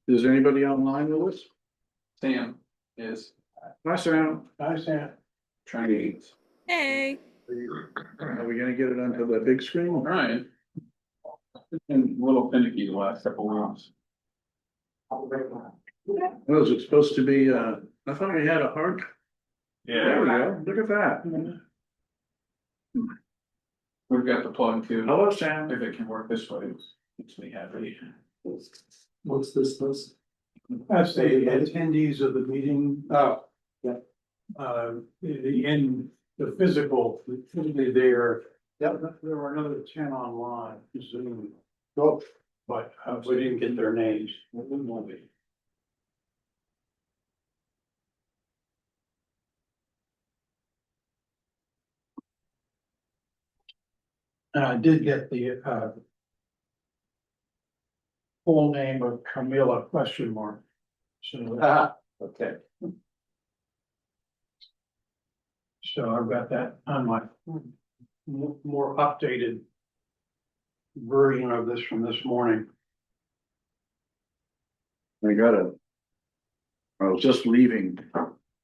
Is anybody online with us? Sam is Hi, Sam. I said, trying. Hey, Are we gonna get it onto the big screen? All right. It's been a little finicky the last couple of weeks. Was it supposed to be, I thought we had a hard. There we go. Look at that. We've got the plug too. Hello, Sam. If it can work this way, makes me happy. what's this list? That's the attendees of the meeting. Oh, The physical, physically there. There were another 10 online, Zoom. Oh, but we didn't get their names. And I did get the full name of Camilla question mark. So, okay. so I've got that on my more updated version of this from this morning. I was just leaving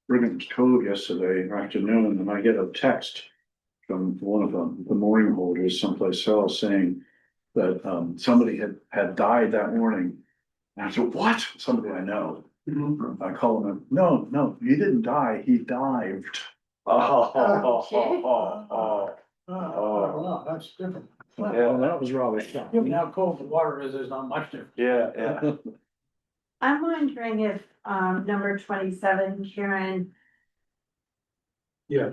Brigham's Cove yesterday afternoon and I get a text from one of the mooring holders someplace else saying that, somebody had died that morning. And I said, what? Somebody I know. I call him, no, he didn't die, he dived. Oh, no, that's different. Yeah, that was rather Given shocking. how cold the water is, there's not much difference. Yeah. I'm wondering if, number 27, Karen. Yeah.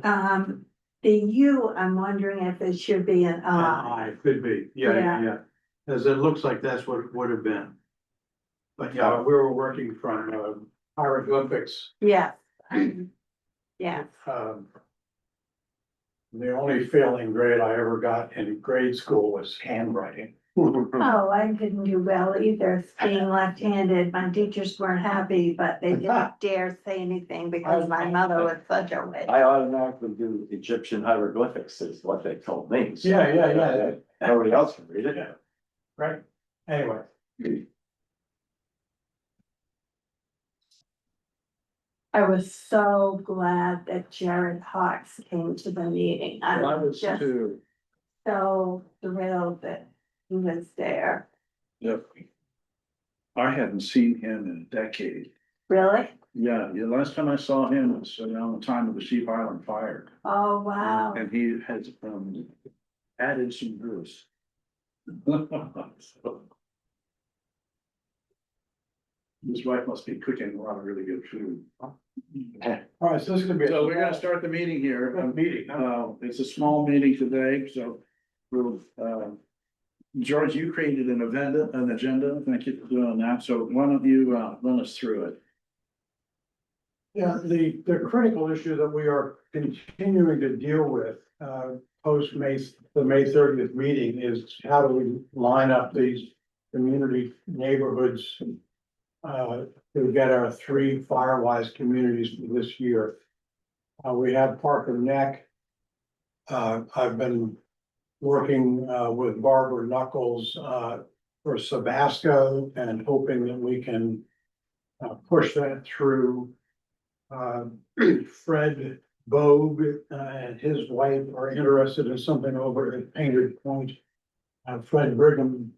The U, I'm wondering if it should be an I. Could be, yeah. As it looks like that's what it would have been. But yeah, we were working from hieroglyphics. Yes. Yes. The only failing grade I ever got in grade school was handwriting. Oh, I didn't do well either, being left-handed. My teachers weren't happy, but they didn't dare say anything because my mother was such a witch. I automatically do Egyptian hieroglyphics is what they told me. So, Yeah. Nobody else can read it. Yeah. Right, anyway. I was so glad that Jared Hawks came to the meeting. I I was was just too. so thrilled that he was there. Yep. I hadn't seen him in a decade. Really? Yeah, the last time I saw him was around the time of the Sheep Island fire. Oh, wow. And he has, added some growth. His wife must be cooking a lot of really good food. All right, so this is gonna be. So we're gonna start the meeting here. Meeting. It's a small meeting today, so we'll, George, you created an agenda. Thank you for doing that. So why don't you, run us through it? Yeah, the critical issue that we are continuing to deal with, post the May 30th meeting is how do we line up these community neighborhoods to get our 3 Firewise communities for this year. We have Parker Neck. I've been working with Barbara Knuckles for Sabasco and hoping that we can push that through. Fred Bogue and his wife are interested in something over at Painted Point. Fred Brigham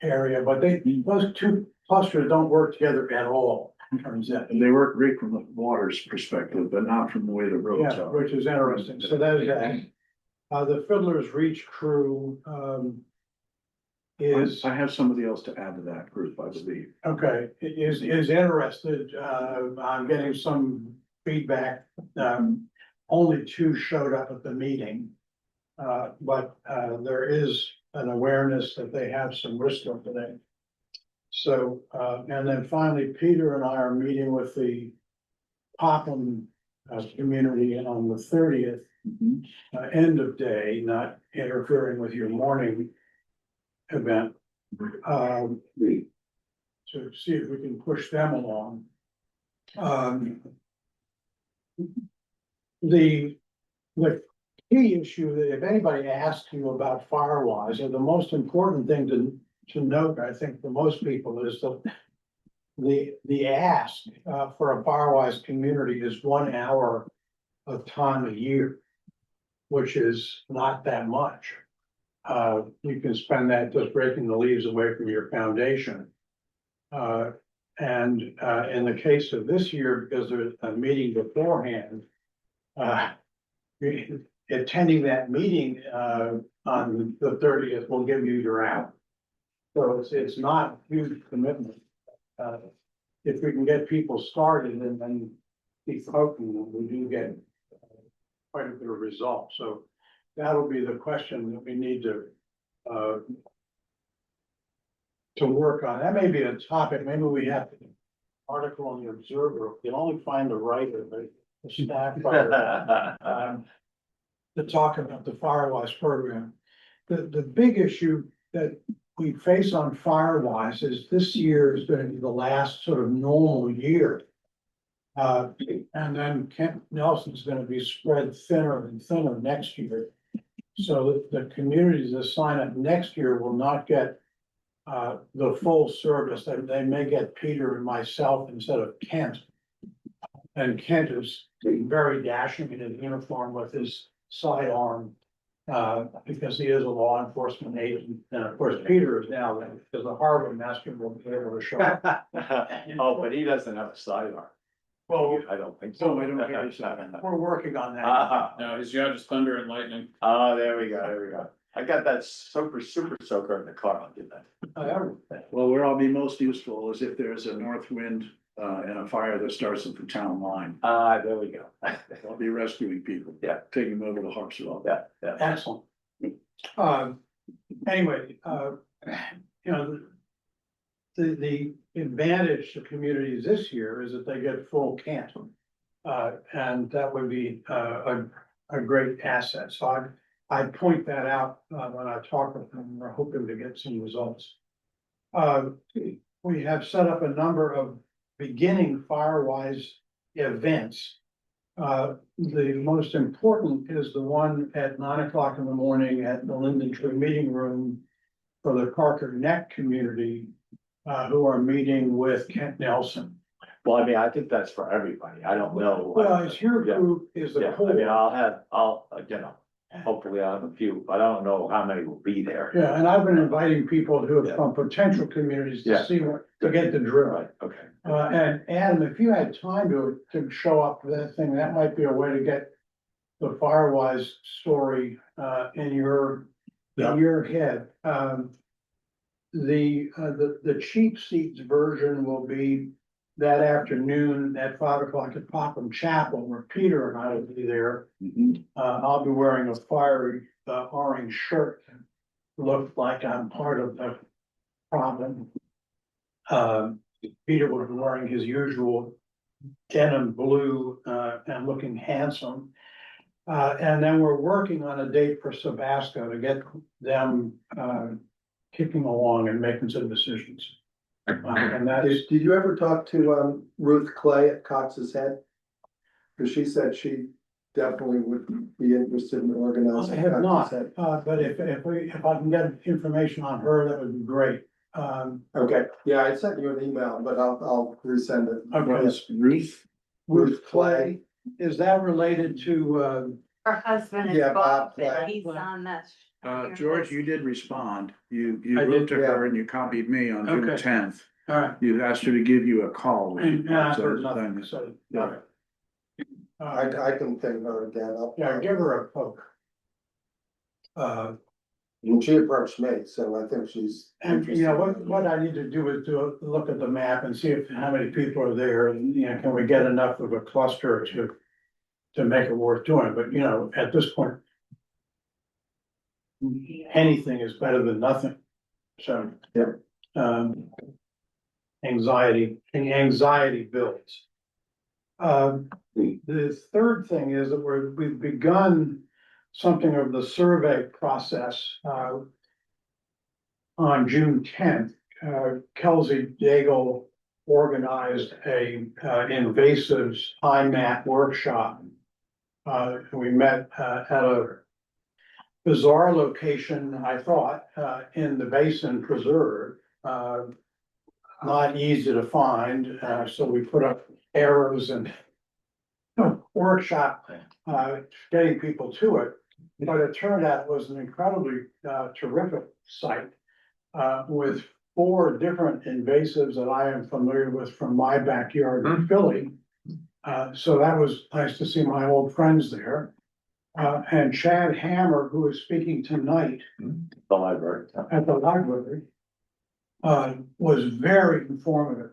area, but those 2 clusters don't work together at all in terms of. And they work great from the water's perspective, but not from the way the roads Yeah, are. which is interesting. So that is that. The Fiddler's Reach crew is, I have somebody else to add to that group, I believe. okay, is interested. I'm getting some feedback. Only 2 showed up at the meeting. But there is an awareness that they have some risk over there. So, and then finally, Peter and I are meeting with the Popham community on the 30th. End of day, not interfering with your morning event. To see if we can push them along. The key issue that if anybody asks you about Firewise, or the most important thing to note, I think for most people, is the ask, for a Firewise community is 1 hour of time a year, which is not that much. You can spend that just raking the leaves away from your foundation. In the case of this year, because there's a meeting beforehand, attending that meeting, on the 30th will give you your out. So it's not a huge commitment. If we can get people started and then keep poking, we do get quite a bit of result. So that'll be the question that we need to work on. That may be a topic, maybe we have an article on the Observer, if you can only find the writer, but the staff writer, to talk about the Firewise program. The big issue that we face on Firewise is this year is going to be the last sort of normal year. And then Kent Nelson's going to be spread thinner and thinner next year. So that the communities that sign up next year will not get the full service. They may get Peter and myself instead of Kent. And Kent is very dashing in his uniform with his sidearm, because he is a law enforcement agent. And of course, Peter is now, because the harbor master will be able to show up. Oh, but he doesn't have a sidearm. Well, I don't think So so. I don't hear you saying. we're working on that. No, his job is thunder and lightning. Oh, there we go. I got that super soaker in the car, I'll give that. Well, where I'll be most useful is if there's a north wind, and a fire that starts at the town line. There we go. I'll be rescuing people. Yeah. Taking them over to Harpswell. Yeah. Excellent. Anyway, you know, the advantage to communities this year is that they get full Kent. And that would be a great asset. So I point that out when I talk with them. We're hoping to get some results. We have set up a number of beginning Firewise events. The most important is the one at 9 o'clock in the morning at the Linden Tree Meeting Room for the Parker Neck community, who are meeting with Kent Nelson. Well, I mean, I think that's for everybody. I don't know. Well, it's your Yeah. group is the Yeah, I core. mean, hopefully I'll have a few, but I don't know how many will be there. Yeah, and I've been inviting people who Yeah. are from potential communities Yeah. to see what, to get the drill. Right, okay. And Adam, if you had time to show up for that thing, that might be a way to get the Firewise story, in your head. The cheap seats version will be that afternoon at 5 o'clock at Popham Chapel, where Peter and I will be there. I'll be wearing a fiery, orange shirt. Look like I'm part of the problem. Peter will be wearing his usual denim blue, and looking handsome. And then we're working on a date for Sabasco to get them, kicking along and making some decisions. And that is, Did you ever talk to Ruth Clay at Cox's Head? Because she said she definitely would be interested in organizing. I have not, Cox's Head. but if I can get information on her, that would be great. Okay, yeah, I sent you an email, but I'll resend it. Okay. Yes, Ruth, Ruth Clay, is that related to, Her husband is Yeah, Bob, Bob, yeah. he's on that. George, you did respond. You I wrote did, to yeah. her and you copied me on June Okay. 10th. all right. You asked her to give you a call. And I've So, heard nothing, so. Yeah. I can ping her again. Yeah, give her a poke. And she approached me, so I think she's. And you know, what I need to do is look at the map and see how many people are there, and, you know, can we get enough of a cluster to make it worth doing, but you know, at this point. Anything is better than nothing, so. Yep. Anxiety builds. The third thing is that we've begun something of the survey process, on June 10th. Kelsey Daigle organized a invasives IMAP workshop. We met at a bizarre location, I thought, in the Basin Preserve. not easy to find, so we put up arrows and workshop, getting people to it. But it turned out it was an incredibly, terrific site, with 4 different invasives that I am familiar with from my backyard in Philly. So that was nice to see my old friends there. And Chad Hammer, who is speaking tonight The library. at the library, was very informative.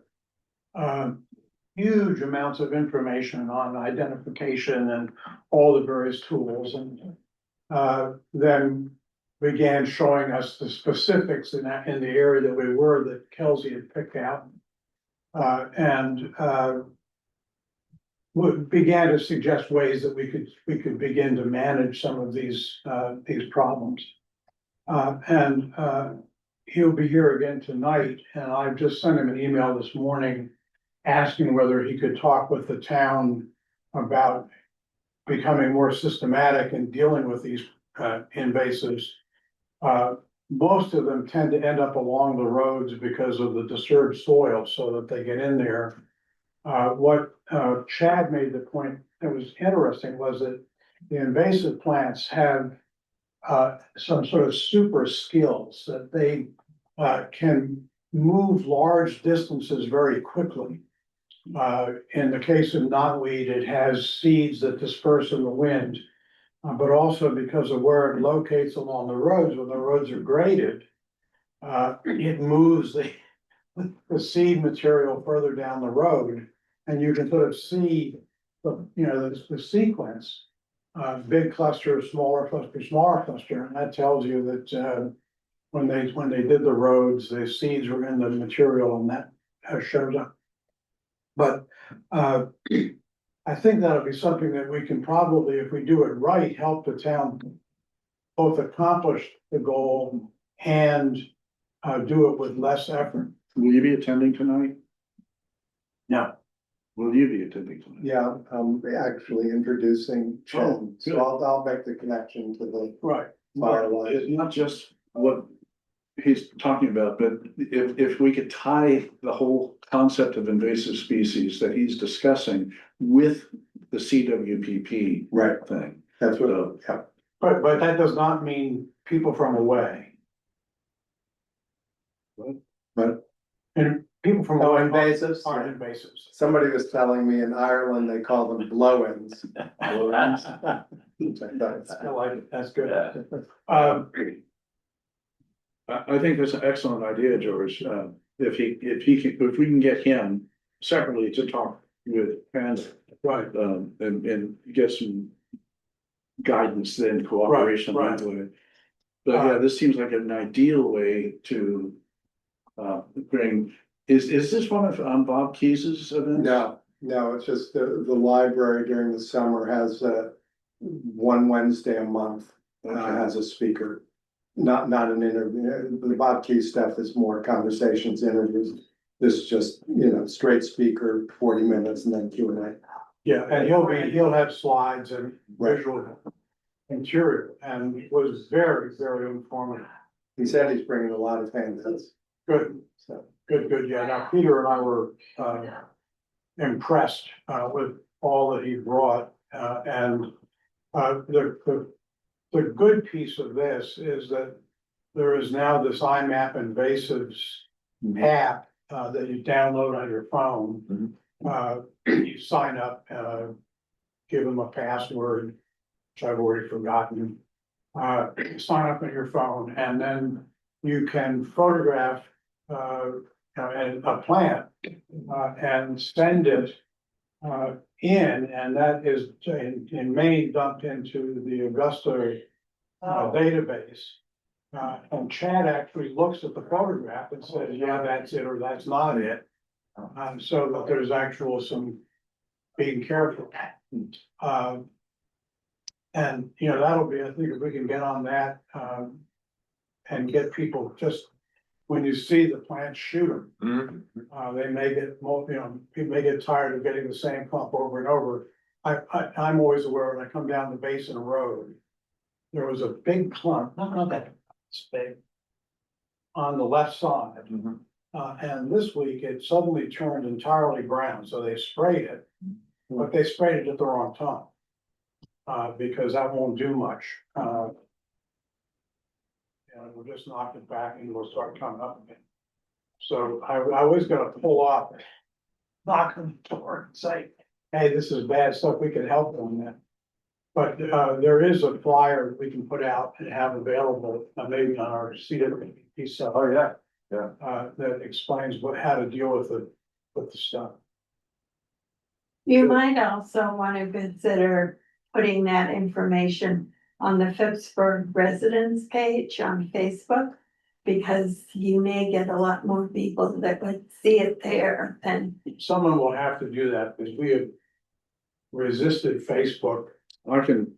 Huge amounts of information on identification and all the various tools, and then began showing us the specifics in that, in the area that we were, that Kelsey had picked out. Began to suggest ways that we could begin to manage some of these problems. He'll be here again tonight, and I've just sent him an email this morning asking whether he could talk with the town about becoming more systematic in dealing with these invasives. Most of them tend to end up along the roads because of the disturbed soil, so that they get in there. What Chad made the point that was interesting was that the invasive plants have some sort of super skills that they can move large distances very quickly. In the case of knotweed, it has seeds that disperse in the wind, but also because of where it locates along the roads, when the roads are graded, it moves the seed material further down the road, and you can sort of see the sequence. Big cluster, smaller cluster, smaller cluster, and that tells you that when they did the roads, the seeds were in the material, and that shows up. But I think that'll be something that we can probably, if we do it right, help the town both accomplish the goal and do it with less effort. Will you be attending tonight? No. Will you be attending tonight? Yeah, I'm actually introducing Oh, Chen, good. so I'll make the connection to the Right. fire line. It's not just what he's talking about, but if we could tie the whole concept of invasive species that he's discussing with the CWPP Right. thing. That's what, So, yeah, But that does not mean people from away. but And people from no away invasives. aren't invasives. Somebody was telling me in Ireland, they call them blow-ins. Blow-ins. Which I thought was- I like it, that's good. Yeah. I think that's an excellent idea, George. If we can get him separately to talk with Panda, Right, and get some guidance and cooperation Right, that way. But yeah, this seems like an ideal way to bring, is this one of Bob Keyes's events? No, it's just the library during the summer has one Wednesday a month, has a speaker. Not an interview, the Bob Key stuff is more conversations, interviews. This is just, straight speaker, 40 minutes and then Q&A. yeah, and he'll have slides and visual material, and was very, very informative. He said he's bringing a lot of handouts, Good, so. good, yeah. Now, Peter and I were impressed with all that he brought, and the good piece of this is that there is now this IMAP invasives app that you download on your phone. You sign up, give them a password, which I've already forgotten. Sign up on your phone, and then you can photograph a plant and send it in, and that is in Maine dumped into the Augusta database. And Chad actually looks at the photograph and says, yeah, that's it, or that's not it. So that there's actual some being careful. And, that'll be, I think if we can get on that, and get people just, when you see the plants, shoot them. They may get more, people may get tired of getting the same clump over and over. I'm always aware when I come down the Basin Road, there was a big clump, not that it's big, on the left side. And this week it suddenly turned entirely brown, so they sprayed it. But they sprayed it at the wrong time. Because that won't do much. And we'll just knock it back and we'll start coming up again. So I was gonna pull up, knock on the door and say, hey, this is bad stuff, we can help on that. But there is a flyer we can put out and have available, maybe on our CWPP site. Oh, yeah. That explains how to deal with the stuff. You might also want to consider putting that information on the Phippsburg residents page on Facebook. Because you may get a lot more people that would see it there than, Someone will have to do that because we have resisted Facebook I can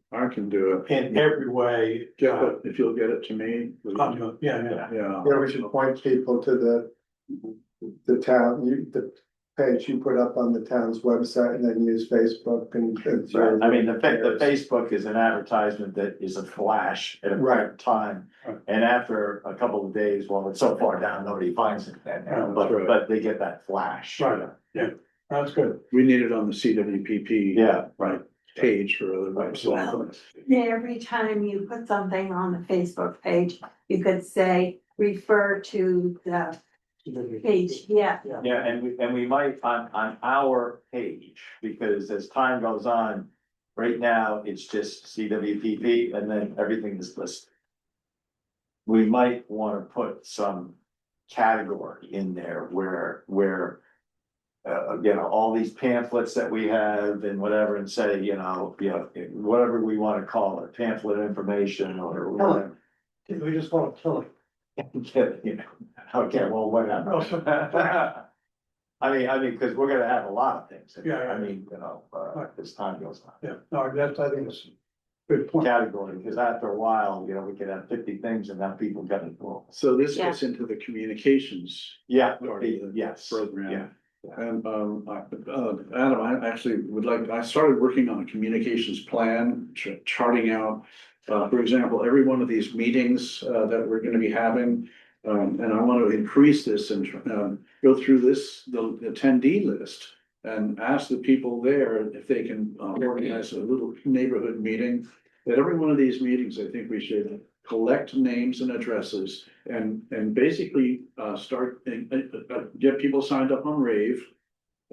do it. in every way. If you'll get it to me. Yeah. Yeah. Yeah, we should point people to the town, the page you put up on the town's website and then use Facebook and. Right, I mean, the Facebook is an advertisement that is a flash at a right time. Right. And after a couple of days, well, it's so far down, nobody finds it then, Yeah, but, right. but they get that flash. Right, yeah, that's good. We need it on the CWPP. Yeah. Right, page for other websites. every time you put something on the Facebook page, you could say, refer to the page, yeah. Yeah, and we might on our page, because as time goes on, right now, it's just CWPP and then everything is listed. We might wanna put some category in there where all these pamphlets that we have and whatever, and say, whatever we wanna call it, pamphlet information or whatever. We just want to kill it. Okay, well, whatever. I mean, because we're gonna have a lot of things. Yeah. I mean, as time goes on. Yeah, no, I think it's a good point. Category, because after a while, we could have 50 things and then people get involved. So this gets into the communications Yeah, part of the yes. program. Yeah. And, Adam, I actually would like, I started working on a communications plan, charting out, for example, every one of these meetings, that we're gonna be having. And I want to increase this and, go through the attendee list and ask the people there if they can, organize a little neighborhood meeting. At every one of these meetings, I think we should collect names and addresses and basically, start, get people signed up on Rave.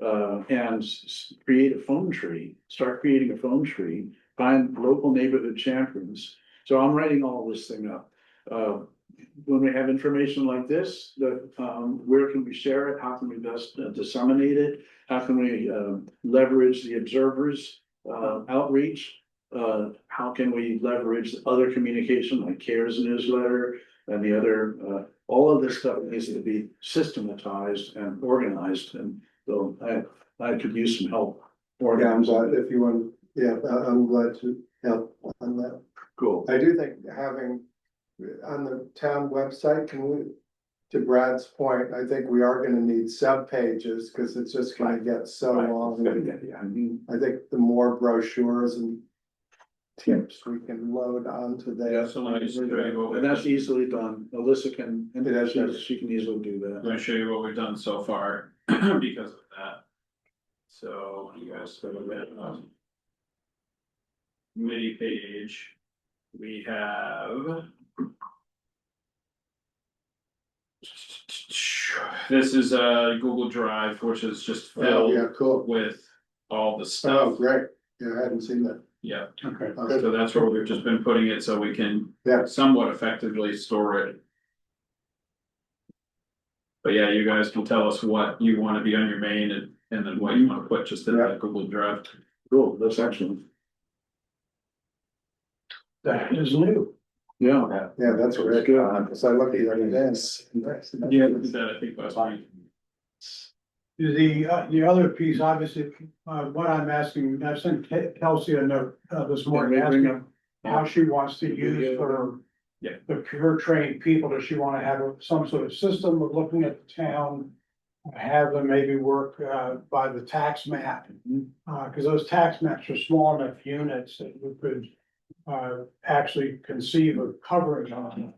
And create a phone tree, start creating a phone tree, find local neighborhood champions. So I'm writing all this thing up. When we have information like this, where can we share it? How can we best disseminate it? How can we leverage the observers outreach? How can we leverage other communication like CARES newsletter and the other, all of this stuff needs to be systematized and organized, and so I could use some help. Yeah, I'm organizing. glad if you want, I'm glad to help on that. Cool. I do think having on the town website, to Brad's point, I think we are gonna need sub pages, cause it's just gonna get so Right. long. Yeah, I mean, I think the more brochures and tips we can load onto there. So let me just show you what and we've that's done. easily done. Alyssa can, and It is. she can easily do I'm that. gonna show you what we've done so far because of that. So you guys go to committee page. We have. This is a Google Drive, which is just Oh, filled yeah, cool. with all the Oh, stuff. great. Yeah, I hadn't seen that. Yeah, Okay. so that's where we've just been putting it so we can Yeah. somewhat effectively store it. But yeah, you guys can tell us what you want to be on your main and then what you want to put just in that Google Drive. Cool, that's excellent. That is new. Yeah, Yeah, that's great. good. Cause I looked the other day. Yeah, we did that, I think, last week. The other piece, obviously, what I'm asking, I sent Kelsey a note, this morning Can we bring asking how she wants to use her. Yeah. Her trained people, does she wanna have some sort of system of looking at the town? Have them maybe work, by the tax map, cause those tax maps are small enough units that we could. Actually conceive of covering on.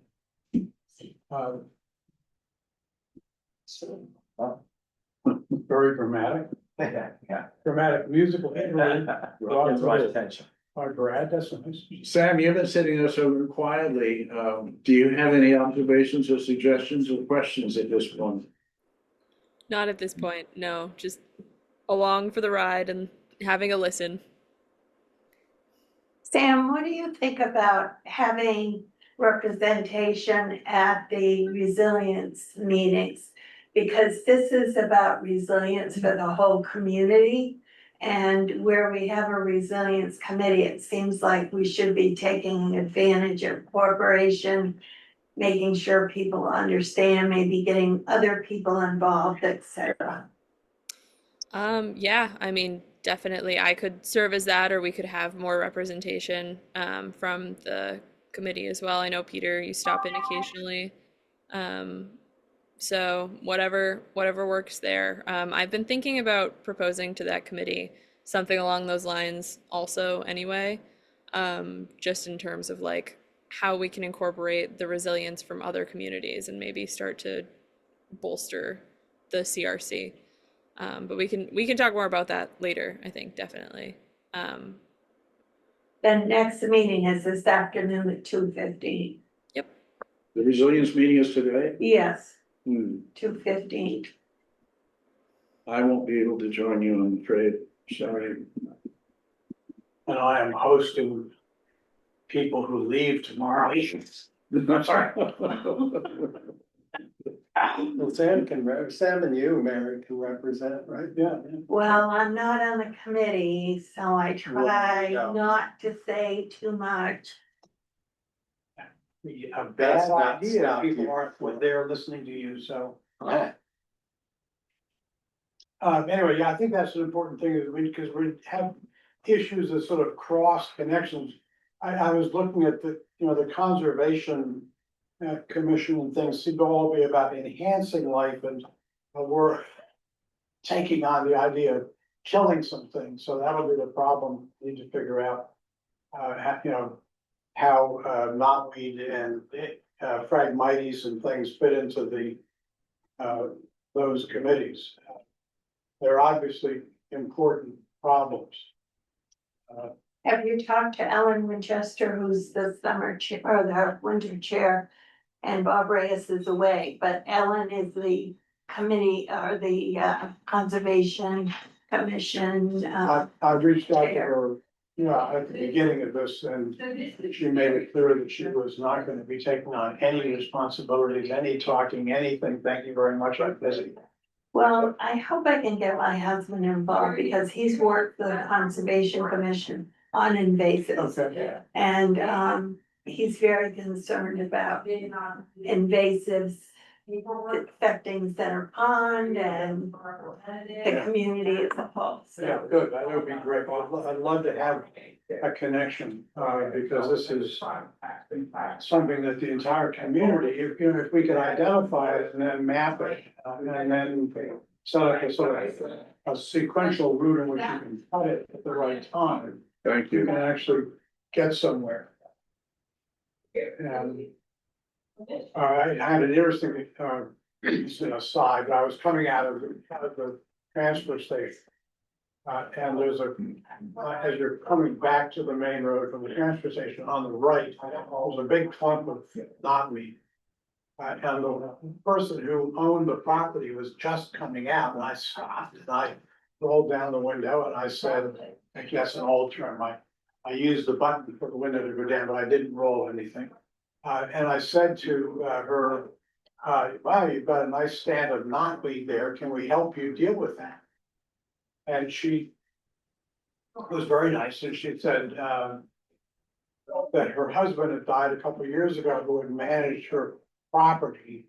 Very dramatic, Yeah. dramatic musical interlude. Draws my attention. Our grad, that's nice. Sam, you've been sitting there so quietly. Do you have any observations or suggestions or questions at this point? Not at this point, no. Just along for the ride and having a listen. Sam, what do you think about having representation at the resilience meetings? Because this is about resilience for the whole community. And where we have a resilience committee, it seems like we should be taking advantage of cooperation, making sure people understand, maybe getting other people involved, etc. Yeah, I mean, definitely I could serve as that, or we could have more representation from the committee as well. I know Peter, you stop in occasionally. Um, so whatever works there. I've been thinking about proposing to that committee something along those lines also anyway, just in terms of like how we can incorporate the resilience from other communities and maybe start to bolster the CRC. But we can talk more about that later, I think, definitely. The next meeting is this afternoon at 2:15. Yep. The resilience meeting is today? Yes, Hmm, 2:15. I won't be able to join you, I'm afraid. Sorry. And I am hosting people who leave tomorrow. Sorry. Well, Sam and you, Mary, can represent, right? Yeah. Well, I'm not on the committee, so I try Well, no. not to say too much. A bad That's not idea, stop people you. aren't there listening to you, so. Anyway, yeah, I think that's an important thing, is because we have issues that sort of cross connections. I was looking at the, the conservation commission and things seem to all be about enhancing life, and we're taking on the idea of killing some things, so that'll be the problem, we need to figure out. How knotweed and phragmites and things fit into the those committees. They're obviously important problems. Have you talked to Ellen Winchester, who's the summer chair or the winter chair? And Bob Reyes is away, but Ellen is the committee or the conservation commission. I reached out to her, at the beginning of this, and she made it clear that she was not gonna be taking on any responsibilities, any talking, anything. Thank you very much, I'm busy. Well, I hope I can get my husband involved because he's worked the conservation commission on invasives. Okay. And he's very concerned about invasives affecting Center Pond and the community as a whole. Yeah, So good, that would be great. I'd love to have a connection, because this is something that the entire community, if we could identify it and then map it, and then set up a sort of a sequential route in which you can cut it at the right time, Thank you you. can actually get somewhere. And I had an interesting, aside, but I was coming out of the transfer station. And there's as you're coming back to the main road from the transfer station on the right, there's a big clump of knotweed. And the person who owned the property was just coming out, and I stopped and I rolled down the window and I said, I guess an old term, I used the button for the window to go down, but I didn't roll anything. And I said to her, wow, you've got a nice stand of knotweed there. Can we help you deal with that? And she was very nice, and she said that her husband had died a couple of years ago, who had managed her property.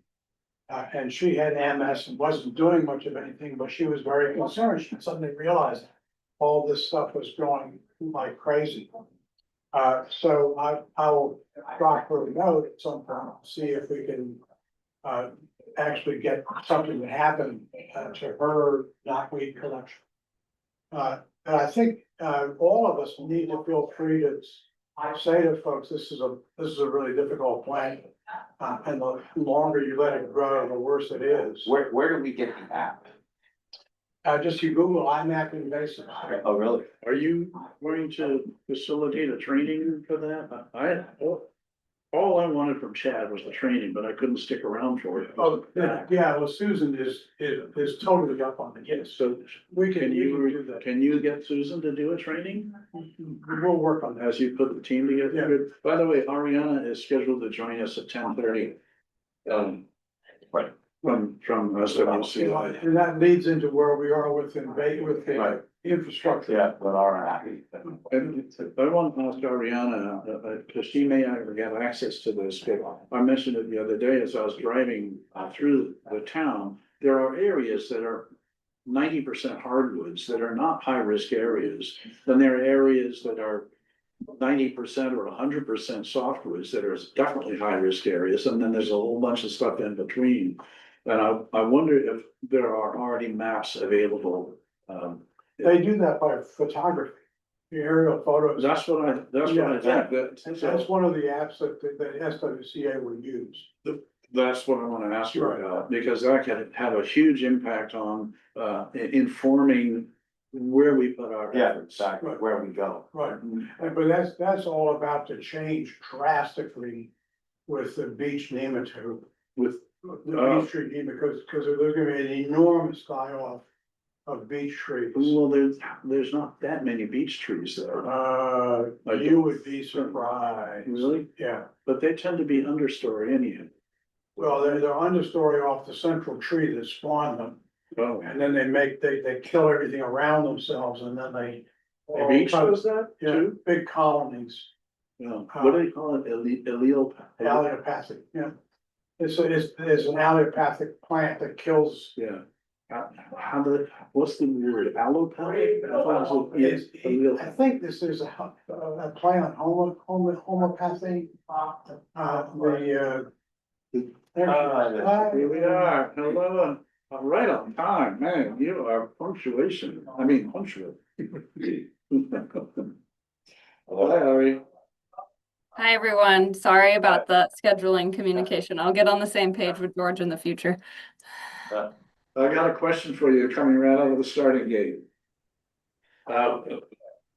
And she had MS and wasn't doing much of anything, but she was very concerned. She suddenly realized all this stuff was going like crazy. So I'll drop her a note at some point, see if we can actually get something to happen to her knotweed collection. And I think all of us need to feel free to say to folks, this is a really difficult plan. And the longer you let it grow, the worse it is. Where do we get the app? Just you Google iMapping Basics. Oh, really? Are you going to facilitate a training for that? All I wanted from Chad was the training, but I couldn't stick around for it. Oh, yeah, well, Susan is totally up on it, yes. So We can do that. can you get Susan to do a training We'll work on that. as you put the team together? By the way, Ariana is scheduled to join us at 10:30. Right. From SWCI. And that leads into where we are with the Right. infrastructure. Yeah, but our app. And I want to ask Ariana, because she may not have access to this, but I mentioned it the other day as I was driving through the town. There are areas that are 90% hardwoods that are not high-risk areas. Then there are areas that are 90% or 100% softwoods that are definitely high-risk areas. And then there's a whole bunch of stuff in between. And I wonder if there are already maps available. They do that by photography, the aerial photos. That's what I think. That's one of the apps that SWCA would use. That's what I want to ask you about, because that can have a huge impact on informing where we put our Yeah, efforts. exactly, where we go. Right, but that's all about to change drastically with the beach nematode. With The beech tree nematode, because there's gonna be an enormous die-off of beech trees. well, there's not that many beech trees there. You would be surprised. Really? Yeah, But they tend to be understory anyhow. well, they're understory off the central tree that spawned them, Oh, and then they kill everything around themselves, and then they. the beech does that Yeah, too? big colonies, Yeah. What do they call it? Allele? allelopathic, yeah. It's an allelopathic plant that kills. Yeah. What's the word? Allopathic? I think this is a plant, homeopathy, Here we are. Hello. Right on time, man. You are punctuation. I mean, punctual. Hello, Harry. Hi, everyone. Sorry about the scheduling communication. I'll get on the same page with George in the future. I got a question for you coming right out of the starting gate.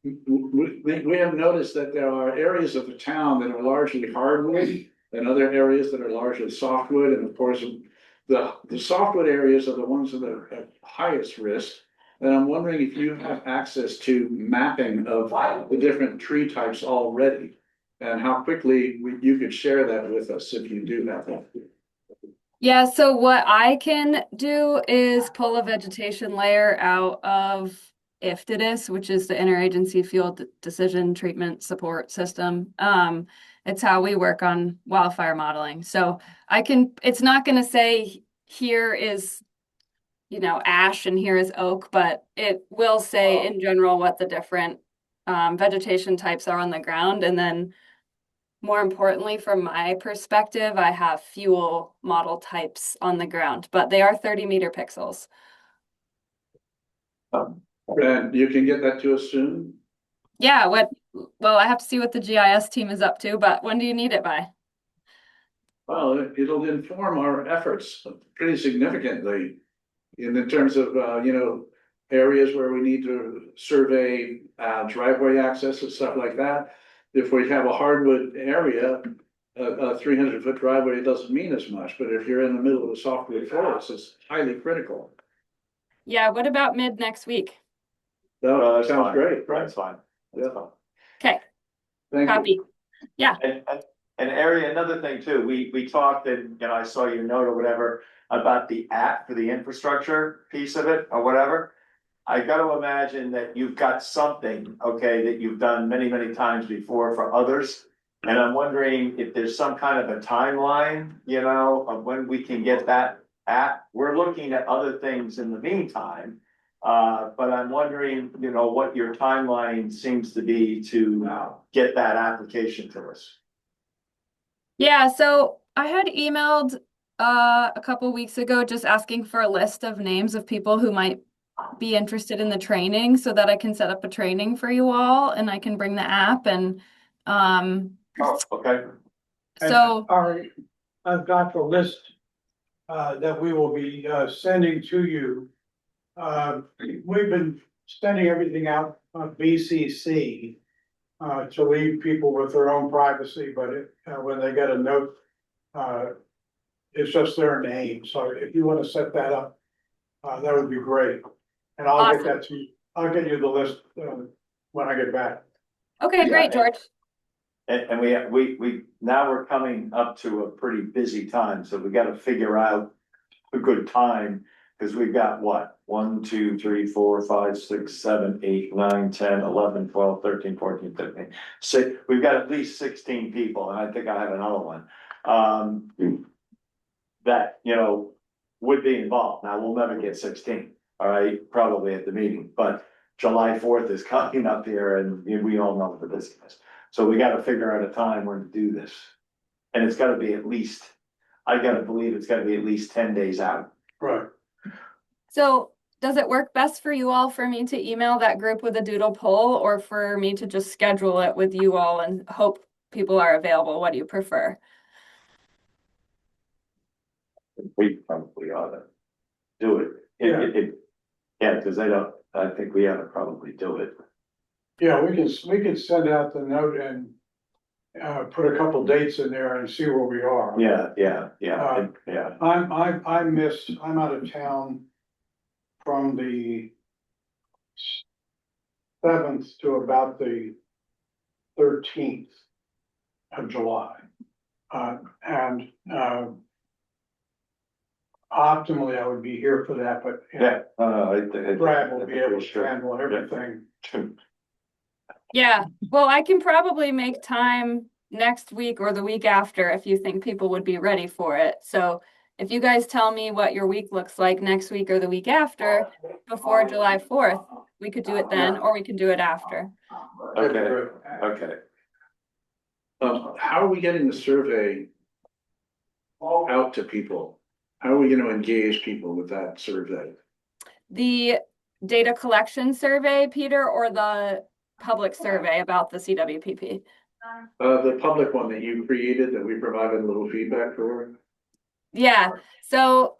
We have noticed that there are areas of the town that are largely hardwood and other areas that are largely softwood. And of course, the softwood areas are the ones that are at highest risk. And I'm wondering if you have access to mapping of the different tree types already, and how quickly you could share that with us if you do have that. Yeah, so what I can do is pull a vegetation layer out of IFTDIS, which is the Interagency Field Decision Treatment Support System. It's how we work on wildfire modeling. So it's not going to say here is, ash and here is oak, but it will say in general what the different vegetation types are on the ground. And then more importantly, from my perspective, I have fuel model types on the ground, but they are 30-meter pixels. And you can get that to us soon? Yeah, well, I have to see what the GIS team is up to, but when do you need it by? Well, it'll inform our efforts pretty significantly in the terms of, areas where we need to survey driveway access and stuff like that. If we have a hardwood area, a 300-foot driveway doesn't mean as much, but if you're in the middle of a softwood forest, it's highly critical. Yeah, what about mid next week? That sounds fine. great. That's fine. That's fine. Okay, Thank you. copy. Yeah. And Ari, another thing too, we talked and, I saw your note or whatever about the app for the infrastructure piece of it or whatever. I gotta imagine that you've got something, okay, that you've done many, many times before for others. And I'm wondering if there's some kind of a timeline, of when we can get that app. We're looking at other things in the meantime. But I'm wondering, what your timeline seems to be to get that application to us. Yeah, so I had emailed a couple weeks ago just asking for a list of names of people who might be interested in the training so that I can set up a training for you all and I can bring the app and Oh, okay. so Ari, I've got the list that we will be sending to you. We've been sending everything out on BCC to leave people with their own privacy, but when they get a note, it's just their name. So if you want to set that up, that would be great. And I'll get that to you. I'll get you the list when I get back. Okay, Yeah, great, George. And we, now we're coming up to a pretty busy time, so we gotta figure out a good time. Cause we've got what, 1, 2, 3, 4, 5, 6, 7, 8, 9, 10, 11, 12, 13, 14, 15. So we've got at least 16 people, and I think I have another one. That, you know, would be involved. Now, we'll never get 16, all right, probably at the meeting, but July 4th is coming up here and we all know what this is. So we gotta figure out a time when to do this. And it's gotta be at least, I gotta believe it's gotta be at least 10 days out. Right. So does it work best for you all for me to email that group with a doodle poll, or for me to just schedule it with you all and hope people are available? What do you prefer? We probably ought to do it. Yeah, cause I think we ought to probably do it. Yeah, we can send out the note and put a couple dates in there and see where we are. Yeah. I'm out of town from the 7th to about the 13th of July. And optimally, I would be here for that, but you know, Yeah, Brad will be able to handle everything. Yeah, well, I can probably make time next week or the week after if you think people would be ready for it. So if you guys tell me what your week looks like next week or the week after, before July 4th, we could do it then, or we could do it after. Okay. How are we getting the survey out to people? How are we gonna engage people with that survey? The data collection survey, Peter, or the public survey about the CWPP? The public one that you created that we provided a little feedback for? Yeah, so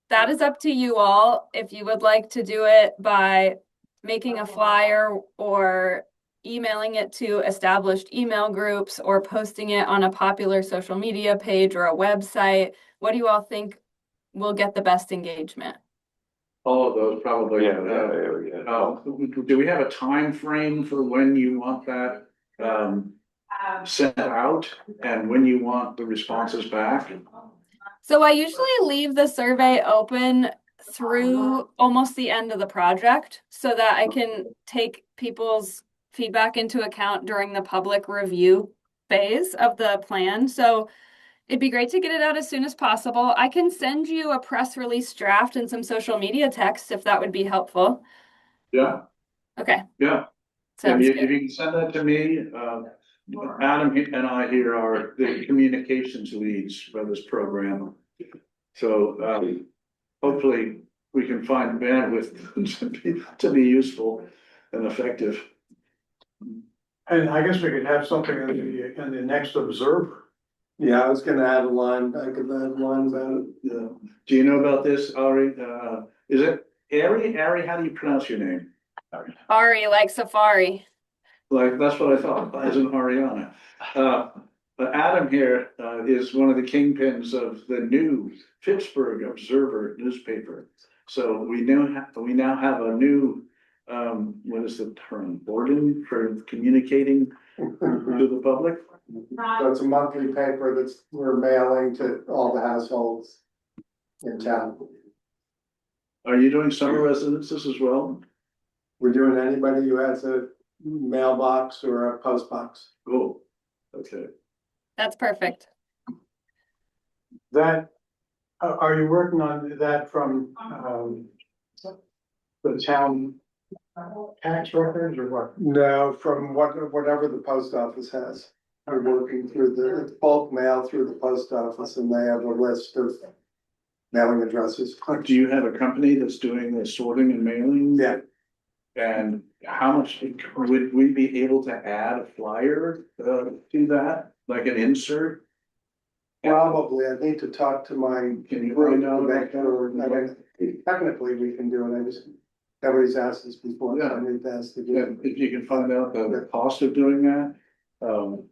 that is up to you all. If you would like to do it by making a flyer or emailing it to established email groups or posting it on a popular social media page or a website, what do you all think will get the best engagement? All of those probably. Yeah. Do we have a time frame for when you want that sent out and when you want the responses back? So I usually leave the survey open through almost the end of the project so that I can take people's feedback into account during the public review phase of the plan. So it'd be great to get it out as soon as possible. I can send you a press release draft and some social media text if that would be helpful. Yeah, Okay, yeah. sounds If good. you can send that to me, Adam and I here are the communications leads for this program. So hopefully we can find bandwidth to be useful and effective. And I guess we could have something in the next Observer. Yeah, I was gonna add a line, I could add a line about it. Yeah. Do you know about this, Ari? Is it Ari? Ari, how do you pronounce your name? Ari, like Safari. Like, that's what I thought, as in Ariana. But Adam here is one of the kingpins of the new Pittsburgh Observer newspaper. So we now have a new, what is the term, organ for communicating to the public? So it's a monthly paper we're mailing to all the households in town. Are you doing summer residences as well? We're doing anybody who has a mailbox or a post box. Cool, okay. That's perfect. That, are you working on that from the town tax records or what? No, from whatever the post office has. We're working through the bulk mail through the post office and they have a list of mailing addresses. Do you have a company that's doing the sorting and mailing? Yeah. And how much would we be able to add a flyer to that, like an insert? Probably, I need to talk to my. Can you find out about make sure, I mean, technically we can do it, I just, nobody's asked us before, so I need to ask Yeah, again. if you can find out the cost of doing that,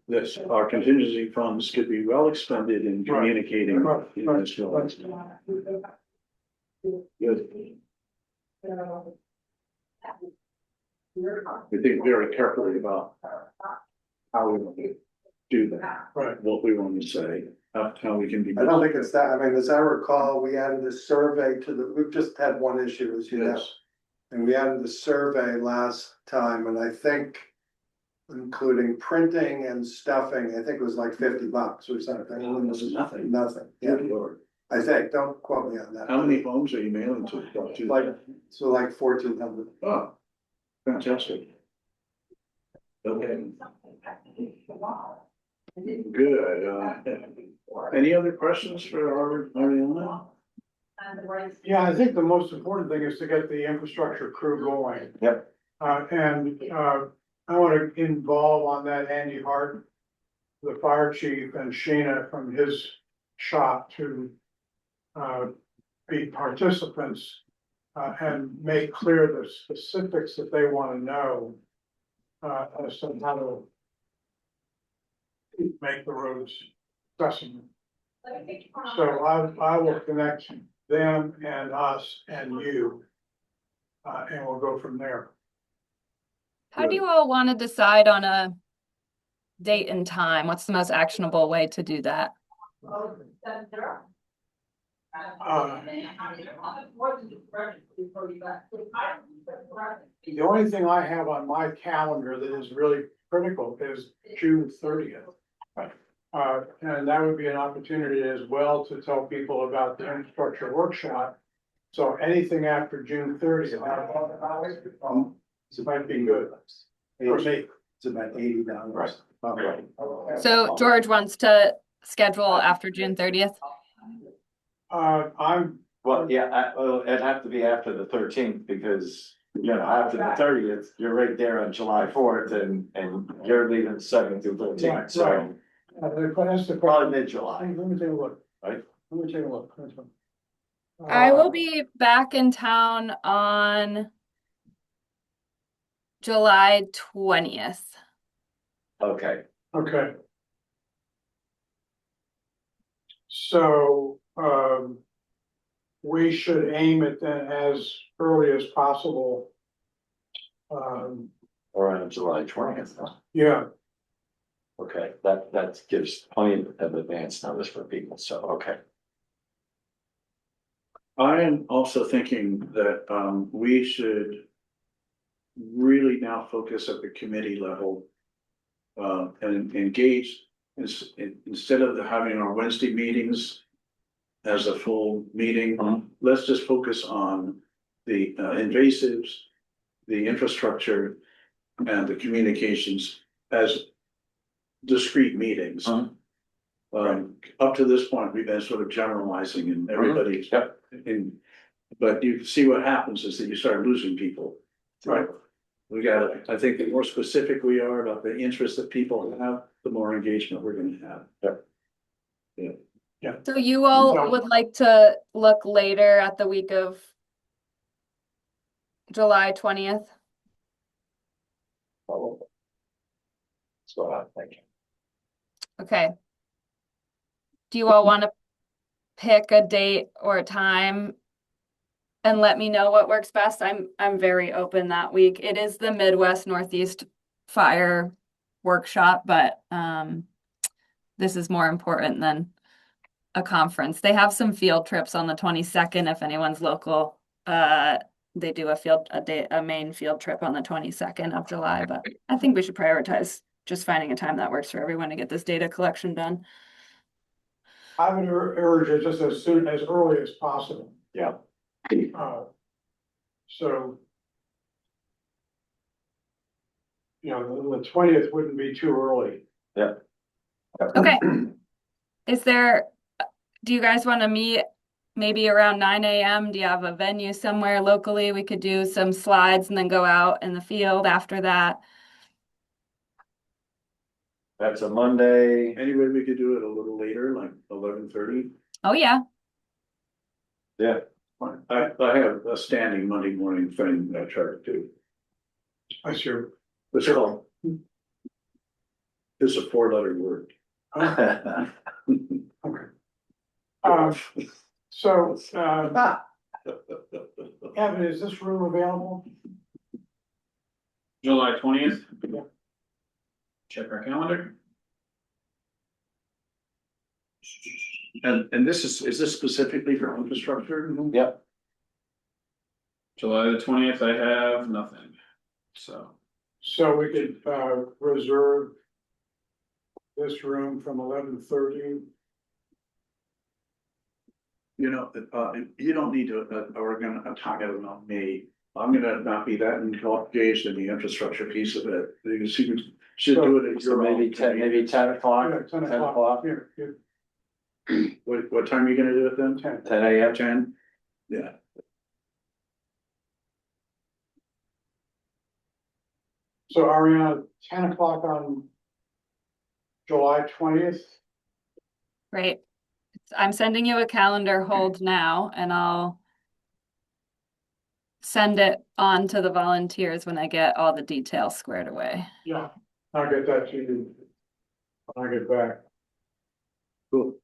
this, our contingency funds could be well expended in Right. communicating. Right, in right, this field. Good. We think very carefully about how we want to do that, right. what we want to say, how we can be. I don't think it's that, I mean, as I recall, we added a survey to the, we've just had one issue, as you know. Yes. And we added the survey last time, and I think, including printing and stuffing, I think it was like $50 or something. This is nothing. Nothing, yeah, Good Lord. I think, don't quote me on that. How many homes are you mailing to? Like, so like 1,400. Oh, fantastic. Okay. Good, any other questions for Ariana? Yeah, I think the most important thing is to get the infrastructure crew going. Yep. I want to involve on that Andy Hart, the fire chief, and Sheena from his shop to be participants and make clear the specifics that they want to know as to how to make the roads accessible. So I will connect them and us and you, and we'll go from there. How do you all want to decide on a date and time? What's the most actionable way to do that? The only thing I have on my calendar that is really critical is June 30th. And that would be an opportunity as well to tell people about the infrastructure workshop. So anything after June 30th, it might be good for me. It's about $80. Right. So George wants to schedule after June 30th. I'm, Well, yeah, well, it'd have to be after the 13th because, you know, after the 30th, you're right there on July 4th and you're leaving 7th through 13th, Right, so right. That's the probably question. mid-July. Let me take a look. Right. Let me take a look. I will be back in town on July 20th. Okay, Okay. So, we should aim it then as early as possible. or on July 20th. Yeah, Okay, that gives plenty of advance notice for people, so, okay. I am also thinking that, we should really now focus at the committee level. And engage, instead of having our Wednesday meetings as a full meeting, let's just focus on the invasives, the infrastructure, and the communications as discrete meetings. Up to this point, we've been sort of generalizing and everybody's. Yep. But you see what happens is that you start losing people. right. We gotta, I think the more specific we are about the interest that people have, the more engagement we're gonna have. So you all would like to look later at the week of July 20th? Probably. So I'm thinking. Okay. Do you all want to pick a date or a time and let me know what works best? I'm very open that week. It is the Midwest Northeast Fire Workshop, but this is more important than a conference. They have some field trips on the 22nd if anyone's local. They do a main field trip on the 22nd of July, but I think we should prioritize just finding a time that works for everyone to get this data collection done. I would urge it just as early as possible. Yeah. So. You know, the 20th wouldn't be too early. Yeah. Okay. Do you guys want to meet maybe around 9 a.m.? Do you have a venue somewhere locally? We could do some slides and then go out in the field after that. That's a Monday. Any way we could do it a little later, like 11:30? Oh, yeah. Yeah, I have a standing Monday morning thing that I try to do. I sure. It's called, it's a 4-letter word. So, Evan, is this room available? July 20th. Yeah. Check our calendar. And this is this specifically for infrastructure? Yep. July the 20th, I have nothing, so. So we could, reserve this room from 11:30. You know, you don't need to, we're gonna talk about me. I'm gonna not be that engaged in the infrastructure piece of it. You should do it at So your maybe own. 10 o'clock, Yeah, 10 o'clock, Here, here, What time are you gonna do it then? 10. 10 AM. 10? Yeah. So Ariana, 10 o'clock on July 20th. Great. I'm sending you a calendar hold now, and I'll send it on to the volunteers when I get all the details squared away. Yeah, I'll get that to you when I get back. Cool.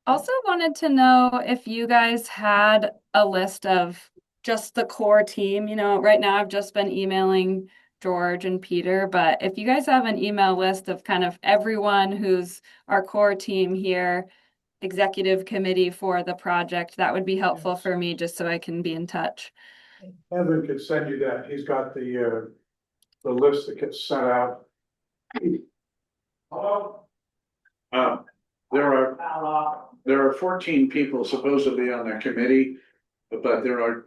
Also wanted to know if you guys had a list of just the core team. You know, right now I've just been emailing George and Peter, but if you guys have an email list of kind of everyone who's our core team here, executive committee for the project, that would be helpful for me just so I can be in touch. Evan could send you that. He's got the list that gets sent out. There are 14 people supposedly on that committee, but there are,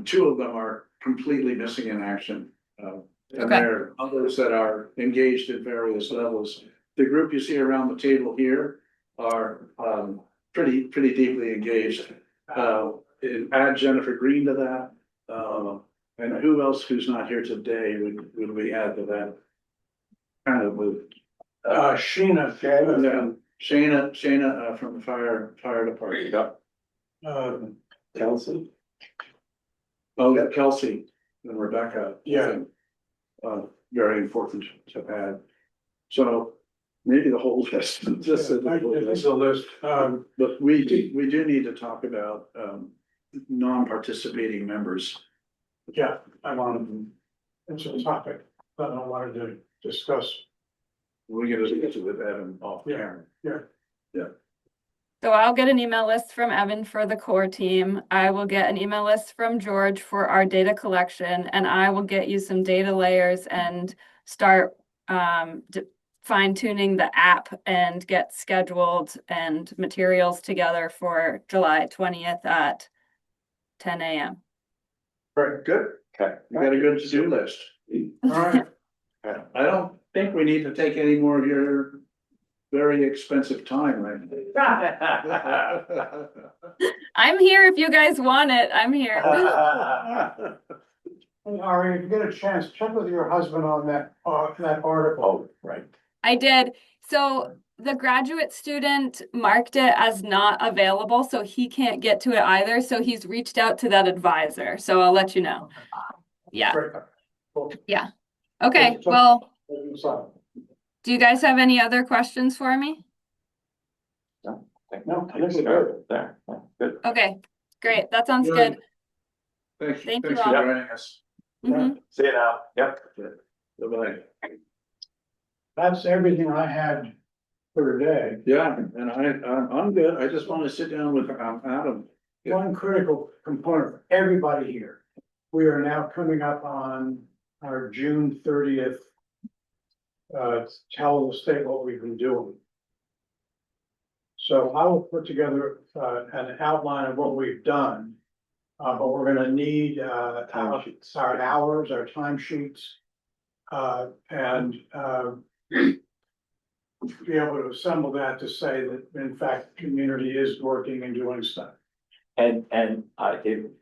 2 of them are completely missing in action. And Okay. there are others that are engaged at various levels. The group you see around the table here are, pretty deeply engaged. Add Jennifer Green to that, and who else who's not here today would we add to that? Kind of with. Sheena. Shayna, from the fire department. Kelsey? Oh, yeah, Kelsey and Rebecca. Yeah. Very important to add. So maybe the whole list, just the I whole think list. the list, But we do need to talk about, non-participating members. yeah, I wanted, it's a topic that I wanted to discuss. We're gonna get to with Evan off camera. So I'll get an email list from Evan for the core team. I will get an email list from George for our data collection, and I will get you some data layers and start fine tuning the app and get scheduled and materials together for July 20th at 10 a.m. Very good. Okay. You got a good to-do list. All right, I don't think we need to take any more of your very expensive time right now. I'm here if you guys want it. I'm here. and Ari, if you get a chance, check with your husband on that article. Oh, right. I did. So the graduate student marked it as not available, so he can't get to it either. So he's reached out to that advisor. So I'll let you know. Yeah. Great. Cool. Okay. So- Well, So, do you guys have any other questions for me? No, I think we're good there. Yeah, good. Okay. Great. That sounds good. Thank you. Thank you Thanks for all. joining us. Mhm. See you now. Yep. Bye-bye. that's everything I had for today. Yeah, and I'm good. I just want to sit down with, Adam. One critical component for everybody here. We are now coming up on our June 30th. Tell the state what we've been doing. So I will put together an outline of what we've done. But we're gonna need our hours, our timesheets. And be able to assemble that to say that in fact, the community is working and doing stuff. And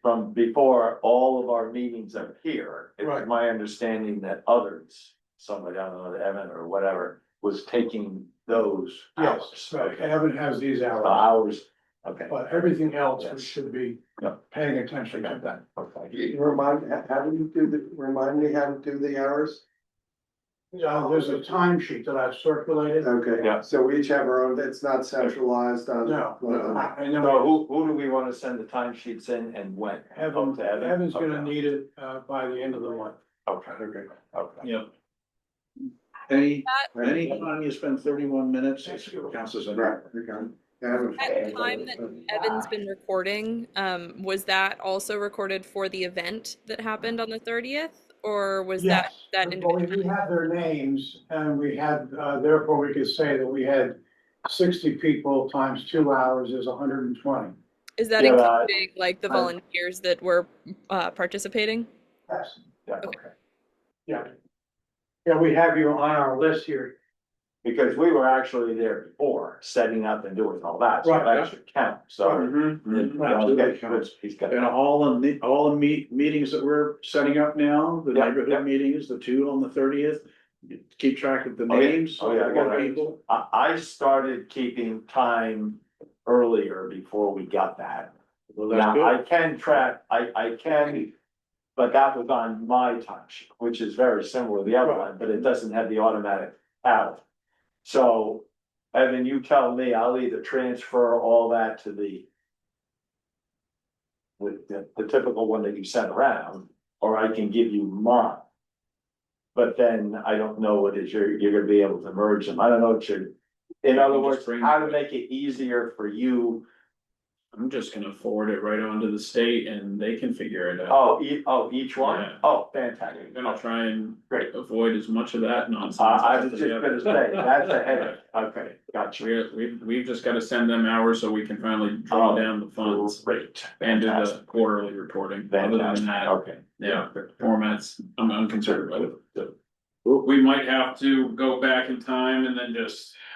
from before, all of our meetings are here. It's Right. my understanding that others, somebody, I don't know, Evan or whatever, was taking those Yes, hours. right, Evan has these hours, Hours, okay, but everything else we should be Yeah. paying attention to that. okay. You remind, how do you do remind me how to do the hours? There's a timesheet that I've circulated. Okay, Yeah. so we each have our own, it's not centralized on. No, and then So who do we wanna send the timesheets in and when? Evan, To Evan? Evan's gonna Okay. need it, by the end of the month. Okay, okay. Yep. Any time you spend 31 minutes, it counts as an. Right, okay. That time that Evan's been recording, was that also recorded for the event that happened on the 30th? Or was that Yes, individual? we have their names and we had, therefore we could say that we had 60 people times 2 hours is 120. Is that Yeah, including like the volunteers that were participating? Yes. Yeah, Okay. Yeah. Yeah, we have you on our list here. because we were actually there before, setting up and doing all that, so Right. that should count, so. He's got. And all the meetings that we're setting up now, the Yeah, yeah. neighborhood meetings, the 2 on the 30th. Keep track of the Oh, yeah. names Oh, yeah, I of got the it. people. I started keeping time earlier before we got that. Well, that's Now, good. I can track, I can, but that was on my time sheet, which is very similar to the other one, but it doesn't have the automatic out. So, Evan, you tell me, I'll either transfer all that to the typical one that you sent around, or I can give you mine. But then I don't know what is you're gonna be able to merge them. I don't know what you're, in other words, how to make it easier for you. I'm just gonna forward it right on to the state and they can figure it out. Each one? Yeah. Oh, fantastic. I'm gonna try and Great. avoid as much of that nonsense. I was just gonna say, that's a headache. Okay, gotcha. We've just gotta send them hours so we can finally draw down the funds Great. and do the Fantastic. quarterly reporting. Other than Fantastic. that, Okay. yeah, the formats, I'm unconcerned with it. We might have to go back in time and then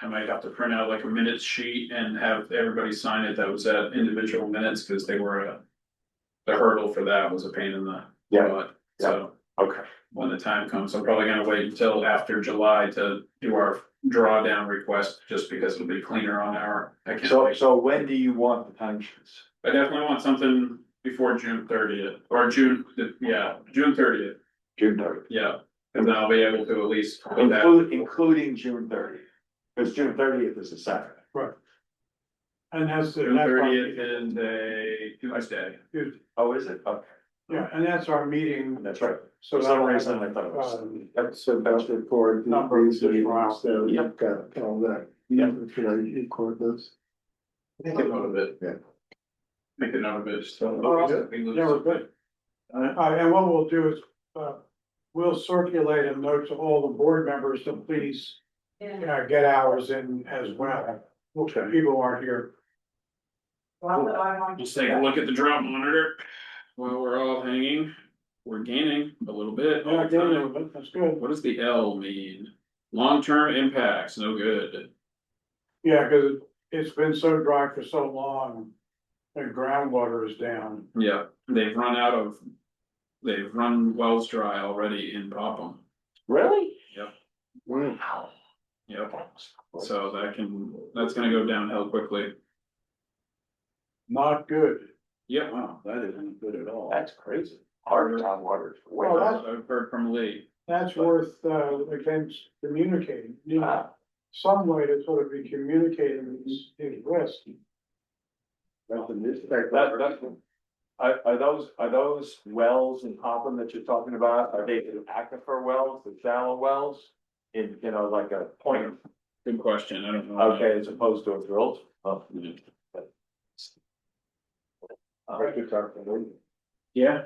I might have to print out like a minutes sheet and have everybody sign it that was at individual minutes, cause they were the hurdle for that was a pain in the Yeah. butt. So Okay. when the time comes, I'm probably gonna wait until after July to do our drawdown request, just because it'll be cleaner on our account. So when do you want the timesheets? I definitely want something before June 30th, or June 30th, June 30th. yeah. And then I'll be able to at least put that. Including June 30th, because June 30th is a Saturday. And that's June our 30th meeting. is a Tuesday. Oh, is it? Okay, Yeah, and that's our meeting. that's right. So For some that'll reason, have, I thought it was. So that's record. Number of additional hours. So you've got all that. Yeah. Should I record those? Make a note of it. Yeah. Make a note of it, so. Yeah, we're good. And what we'll do is, we'll circulate a note to all the board members to please, get hours in as well. Okay. People aren't here. Just take a look at the drop monitor while we're all hanging. We're gaining a little bit all the time. That's good. What does the L mean? Long-term impacts, no good. Yeah, cause it's been so dry for so long, the groundwater is down. Yeah, they've run wells dry already in Popham. Really? Yep. Wow. Yep, so that's gonna go downhill quickly. Not good. Yep. Wow, that isn't good at all. That's crazy. Hard top water. Well, that's- I've heard from Lee. That's worth, against communicating, you know, Ah, some way to sort of be communicating these risks. That's a newspaper. Are those wells in Popham that you're talking about, are they the aquifer wells, the shallow wells? In, like a point, Good question, I don't know. okay, as opposed to a drilled? Oh. Yeah.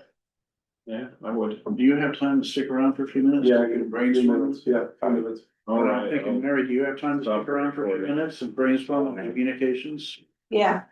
Yeah, I would. Do you have time to stick around for a few minutes? Yeah, to brainstorm. Yeah, 5 minutes. All I'm right. thinking, Mary, do you have time to stick around for a few minutes and brainstorm on communications? Yeah,